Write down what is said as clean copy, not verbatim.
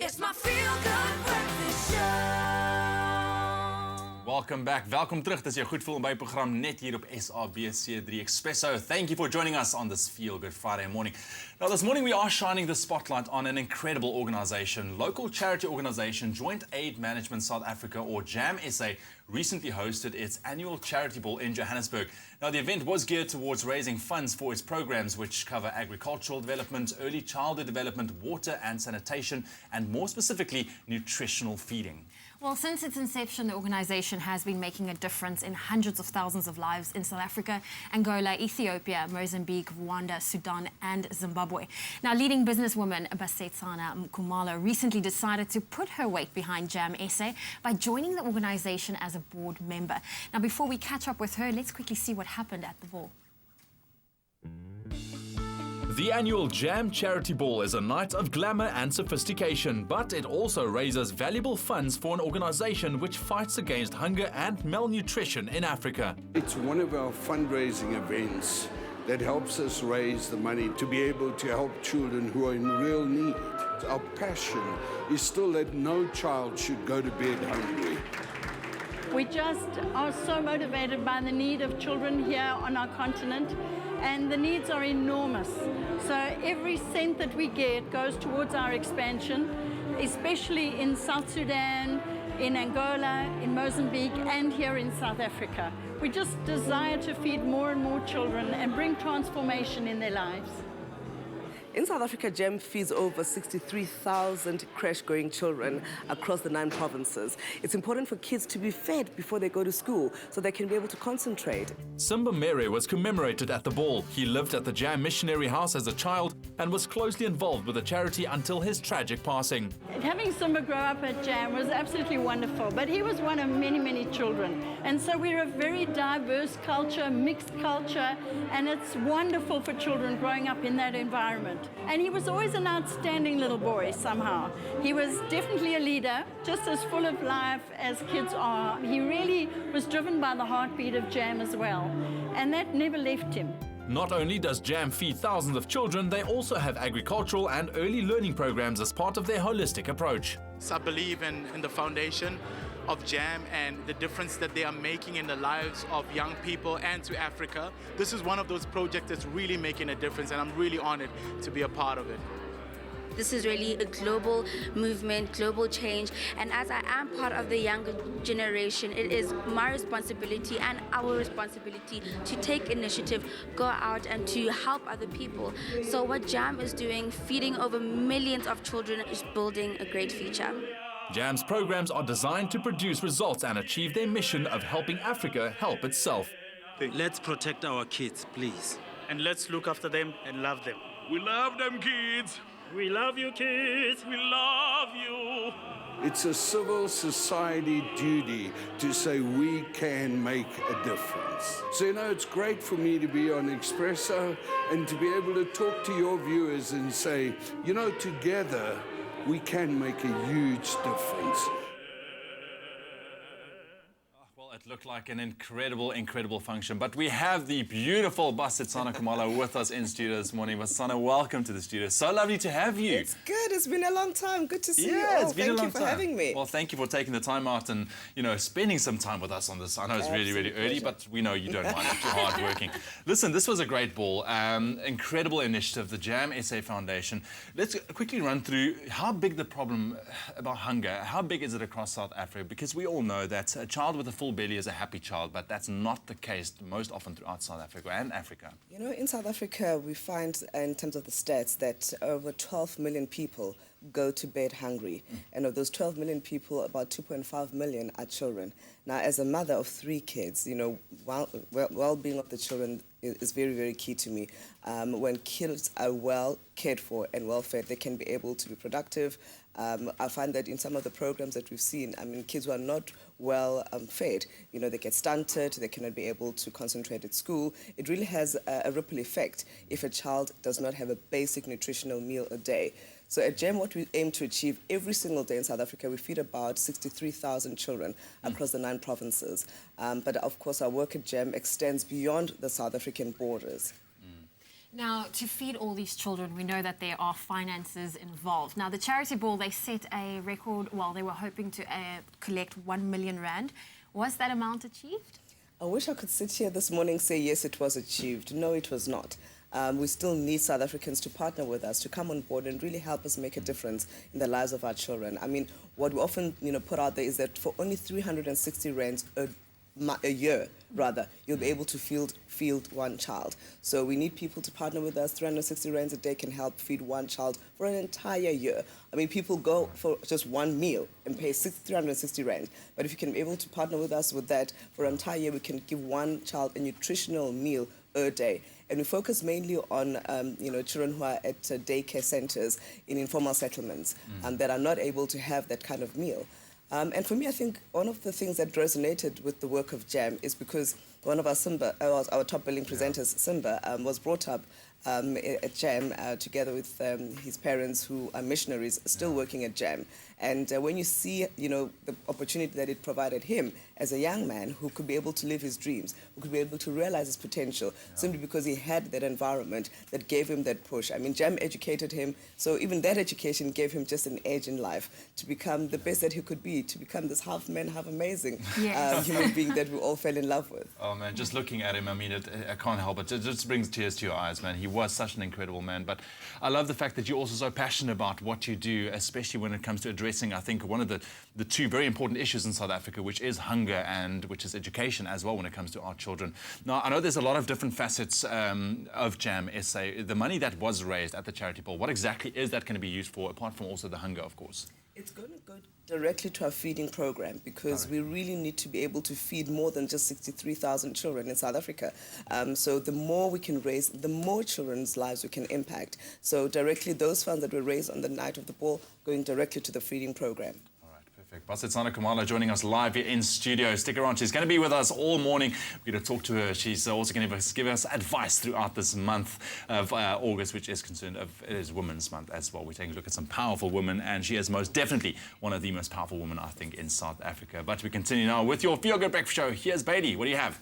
It's my feel-good breakfast show. Welcome back. Welkom terug. Dis jou goed voel by program net hier op SABC3 Expresso. Thank you for joining us on this Feel Good Friday morning. Now this morning we are shining the spotlight on an incredible organization. Local charity organization Joint Aid Management South Africa, or JAM SA, recently hosted its annual charity ball in Johannesburg. Now the event was geared towards raising funds for its programs which cover agricultural development, early childhood development, water and sanitation, and more specifically nutritional feeding. Well, since its inception, the organization has been making a difference in hundreds of thousands of lives in South Africa, Angola, Ethiopia, Mozambique, Rwanda, Sudan, and Zimbabwe. Now, leading businesswoman Basetsana Kumalo recently decided to put her weight behind JAM SA by joining the organization as a board member. Now, before we catch up with her, let's quickly see what happened at the ball. The annual JAM Charity Ball is a night of glamour and sophistication, but it also raises valuable funds for an organization which fights against hunger and malnutrition in Africa. It's one of our fundraising events that helps us raise the money to be able to help children who are in real need. Our passion is still that no child should go to bed hungry. We just are so motivated by the need of children here on our continent, and the needs are enormous. So every cent that we get goes towards our expansion, especially in South Sudan, in Angola, in Mozambique, and here in South Africa. We just desire to feed more and more children and bring transformation in their lives. In South Africa, JAM feeds over 63,000 crash-going children across the 9 provinces. It's important for kids to be fed before they go to school so they can be able to concentrate. Simba Mhere was commemorated at the ball. He lived at the JAM missionary house as a child and was closely involved with the charity until his tragic passing. Having Simba grow up at JAM was absolutely wonderful, but he was one of many, many children. And so we're a very diverse culture, mixed culture, and it's wonderful for children growing up in that environment. And he was always an outstanding little boy somehow. He was definitely a leader, just as full of life as kids are. He really was driven by the heartbeat of JAM as well, and that never left him. Not only does JAM feed thousands of children, they also have agricultural and early learning programs as part of their holistic approach. I believe in the foundation of JAM and the difference that they are making in the lives of young people and to Africa. This is one of those projects that's really making a difference, and I'm really honored to be a part of it. This is really a global movement, global change, and as I am part of the younger generation, it is my responsibility and our responsibility to take initiative, go out and to help other people. So what JAM is doing, feeding over millions of children, is building a great future. JAM's programs are designed to produce results and achieve their mission of helping Africa help itself. Let's protect our kids, please. And let's look after them and love them. We love them, kids. We love you, kids. We love you. It's a civil society duty to say we can make a difference. So, it's great for me to be on Expresso and to be able to talk to your viewers and say, together we can make a huge difference. Well, it looked like an incredible function. But we have the beautiful Basetsana Kumalo with us in studio this morning. Basetsana, welcome to the studio. So lovely to have you. It's good. It's been a long time. Good to see you all. It's been a long time. Thank you for having me. Well, thank you for taking the time out and, spending some time with us on this. I know it's really early, but we know you don't mind. It's hard working. Listen, this was a great ball. Incredible initiative, the JAM SA Foundation. Let's quickly run through how big the problem about hunger, how big is it across South Africa? Because we all know that a child with a full belly is a happy child, but that's not the case most often throughout South Africa and Africa. In South Africa, we find, in terms of the stats, that over 12 million people go to bed hungry. And of those 12 million people, about 2.5 million are children. Now, as a mother of 3 kids, well-being of the children is very key to me. When kids are well cared for and well fed, they can be able to be productive. I find that in some of the programs that we've seen, kids who are not well fed, they get stunted, they cannot be able to concentrate at school. It really has a ripple effect if a child does not have a basic nutritional meal a day. So at JAM, what we aim to achieve every single day in South Africa, we feed about 63,000 children across the 9 provinces. But of course, our work at JAM extends beyond the South African borders. Now, to feed all these children, we know that there are finances involved. Now, the charity ball, they set a record, well, they were hoping to collect 1 million rand. Was that amount achieved? I wish I could sit here this morning and say, yes, it was achieved. No, it was not. We still need South Africans to partner with us, to come on board and really help us make a difference in the lives of our children. I mean, what we often, put out there is that for only 360 rands a year, rather, you'll be able to field one child. So we need people to partner with us. 360 rands a day can help feed one child for an entire year. I mean, people go for just one meal and pay 360 rand. But if you can be able to partner with us with that for an entire year, we can give one child a nutritional meal a day. And we focus mainly on, children who are at daycare centers in informal settlements that are not able to have that kind of meal. And for me, I think one of the things that resonated with the work of JAM is because one of our top billing presenters, Simba, was brought up at JAM together with his parents who are missionaries still working at JAM. And when you see, the opportunity that it provided him as a young man who could be able to live his dreams, who could be able to realize his potential, simply because he had that environment that gave him that push. I mean, JAM educated him, so even that education gave him just an edge in life to become the best that he could be, to become this half man, half amazing human being that we all fell in love with. Oh, man, just looking at him, I mean, I can't help it. It just brings tears to your eyes, man. He was such an incredible man. But I love the fact that you're also so passionate about what you do, especially when it comes to addressing, I think, one of the two very important issues in South Africa, which is hunger and which is education as well when it comes to our children. Now, I know there's a lot of different facets of JAM SA. The money that was raised at the charity pool, what exactly is that going to be used for, apart from also the hunger, of course? It's going to go directly to our feeding program because we really need to be able to feed more than just 63,000 children in South Africa. So the more we can raise, the more children's lives we can impact. So directly those funds that were raised on the night of the ball going directly to the feeding program. Perfect. Basetsana Kumalo joining us live here in studio. Stick around. She's going to be with us all morning. We're going to talk to her. She's also going to give us advice throughout this month of August, which is concerned of it is Women's Month as well. We're taking a look at some powerful women, and she is most definitely one of the most powerful women, I think, in South Africa. But we continue now with your Feel Good Breakfast Show. Here's Bailey. What do you have?